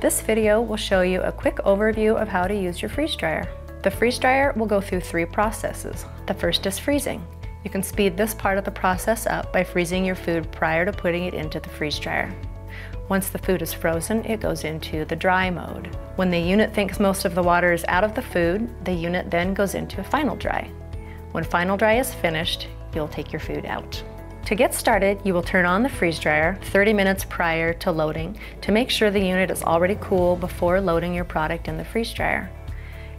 This video will show you a quick overview of how to use your freeze dryer. The freeze dryer will go through 3 processes. The first is freezing. You can speed this part of the process up by freezing your food prior to putting it into the freeze dryer. Once the food is frozen, it goes into the dry mode. When the unit thinks most of the water is out of the food, the unit then goes into final dry. When final dry is finished, you'll take your food out. To get started, you will turn on the freeze dryer 30 minutes prior to loading to make sure the unit is already cool before loading your product in the freeze dryer.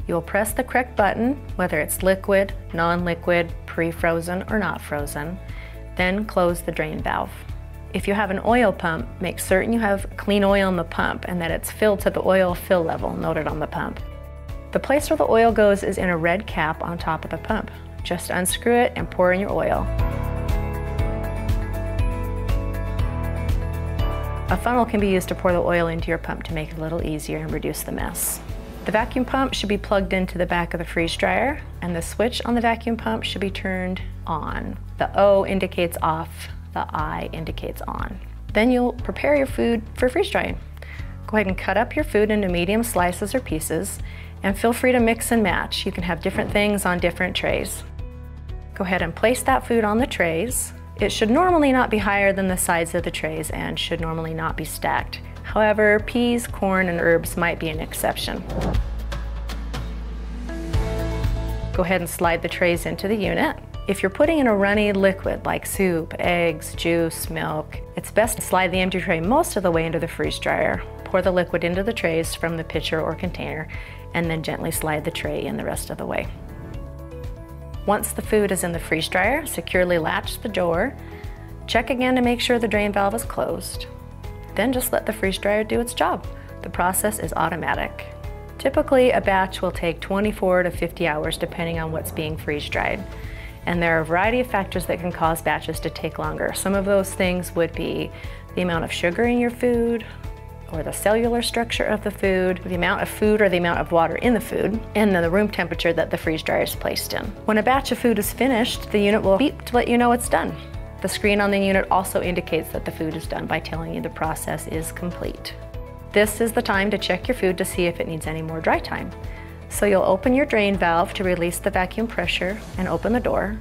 You will press the correct button, whether it's liquid, non-liquid, pre-frozen, or not frozen, then close the drain valve. If you have an oil pump, make certain you have clean oil in the pump and that it's filled to the oil fill level noted on the pump. The place where the oil goes is in a red cap on top of the pump. Just unscrew it and pour in your oil. A funnel can be used to pour the oil into your pump to make it a little easier and reduce the mess. The vacuum pump should be plugged into the back of the freeze dryer, and the switch on the vacuum pump should be turned on. The O indicates off, the I indicates on. Then you'll prepare your food for freeze drying. Go ahead and cut up your food into medium slices or pieces, and feel free to mix and match. You can have different things on different trays. Go ahead and place that food on the trays. It should normally not be higher than the sides of the trays and should normally not be stacked. However, peas, corn, and herbs might be an exception. Go ahead and slide the trays into the unit. If you're putting in a runny liquid like soup, eggs, juice, milk, it's best to slide the empty tray most of the way into the freeze dryer. Pour the liquid into the trays from the pitcher or container, and then gently slide the tray in the rest of the way. Once the food is in the freeze dryer, securely latch the door. Check again to make sure the drain valve is closed. Then just let the freeze dryer do its job. The process is automatic. Typically, a batch will take 24 to 50 hours depending on what's being freeze dried. And there are a variety of factors that can cause batches to take longer. Some of those things would be the amount of sugar in your food, or the cellular structure of the food, the amount of food or the amount of water in the food, and then the room temperature that the freeze dryer is placed in. When a batch of food is finished, the unit will beep to let you know it's done. The screen on the unit also indicates that the food is done by telling you the process is complete. This is the time to check your food to see if it needs any more dry time. So you'll open your drain valve to release the vacuum pressure and open the door.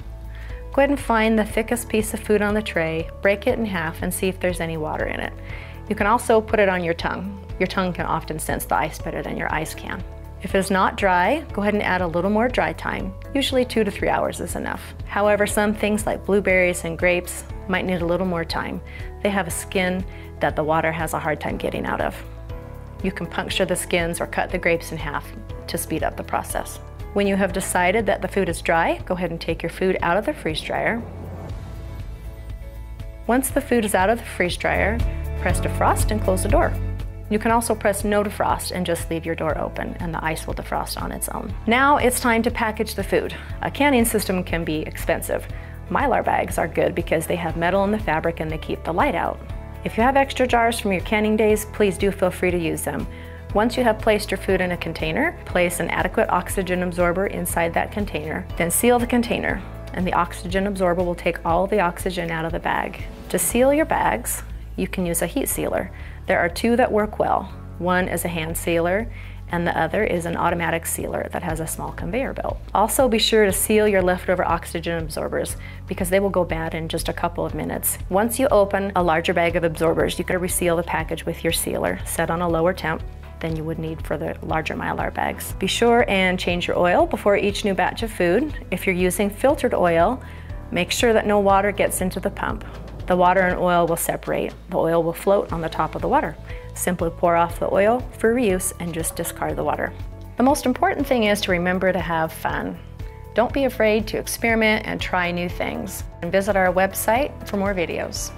Go ahead and find the thickest piece of food on the tray, break it in half, and see if there's any water in it. You can also put it on your tongue. Your tongue can often sense the ice better than your eyes can. If it is not dry, go ahead and add a little more dry time. Usually 2 to 3 hours is enough. However, some things like blueberries and grapes might need a little more time. They have a skin that the water has a hard time getting out of. You can puncture the skins or cut the grapes in half to speed up the process. When you have decided that the food is dry, go ahead and take your food out of the freeze dryer. Once the food is out of the freeze dryer, press defrost and close the door. You can also press no defrost and just leave your door open, and the ice will defrost on its own. Now it's time to package the food. A canning system can be expensive. Mylar bags are good because they have metal in the fabric and they keep the light out. If you have extra jars from your canning days, please do feel free to use them. Once you have placed your food in a container, place an adequate oxygen absorber inside that container, then seal the container, and the oxygen absorber will take all the oxygen out of the bag. To seal your bags, you can use a heat sealer. There are 2 that work well. One is a hand sealer, and the other is an automatic sealer that has a small conveyor belt. Also, be sure to seal your leftover oxygen absorbers because they will go bad in just a couple of minutes. Once you open a larger bag of absorbers, you can reseal the package with your sealer, set on a lower temp than you would need for the larger Mylar bags. Be sure and change your oil before each new batch of food. If you're using filtered oil, make sure that no water gets into the pump. The water and oil will separate. The oil will float on the top of the water. Simply pour off the oil for reuse and just discard the water. The most important thing is to remember to have fun. Don't be afraid to experiment and try new things. And visit our website for more videos.